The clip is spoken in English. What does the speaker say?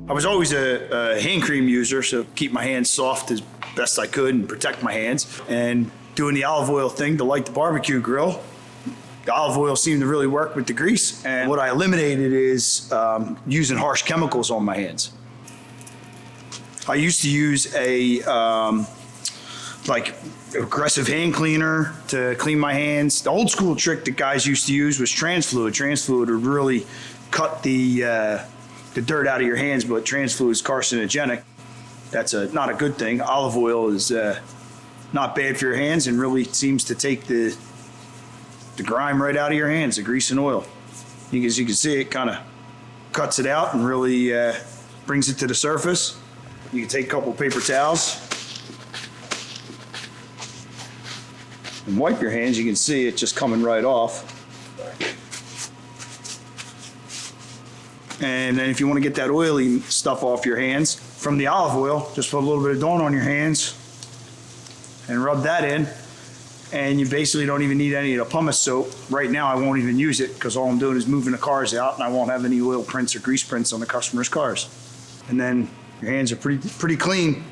I was always a hand cream user, so keep my hands soft as best I could and protect my hands. And doing the olive oil thing to light the barbecue grill, the olive oil seemed to really work with the grease. And what I eliminated is using harsh chemicals on my hands. I used to use a like aggressive hand cleaner to clean my hands. The old school trick that guys used to use was trans fluid. Trans fluid would really cut the dirt out of your hands, but trans fluid is carcinogenic. That's not a good thing. Olive oil is not bad for your hands and really seems to take the grime right out of your hands, the grease and oil. As you can see, it kind of cuts it out and really brings it to the surface. You can take a couple paper towels and wipe your hands. You can see it just coming right off. And then if you want to get that oily stuff off your hands from the olive oil, just put a little bit of Dawn on your hands and rub that in. And you basically don't even need any of the pumice soap. Right now I won't even use it because all I'm doing is moving the cars out and I won't have any oil prints or grease prints on the customer's cars. And then your hands are pretty clean.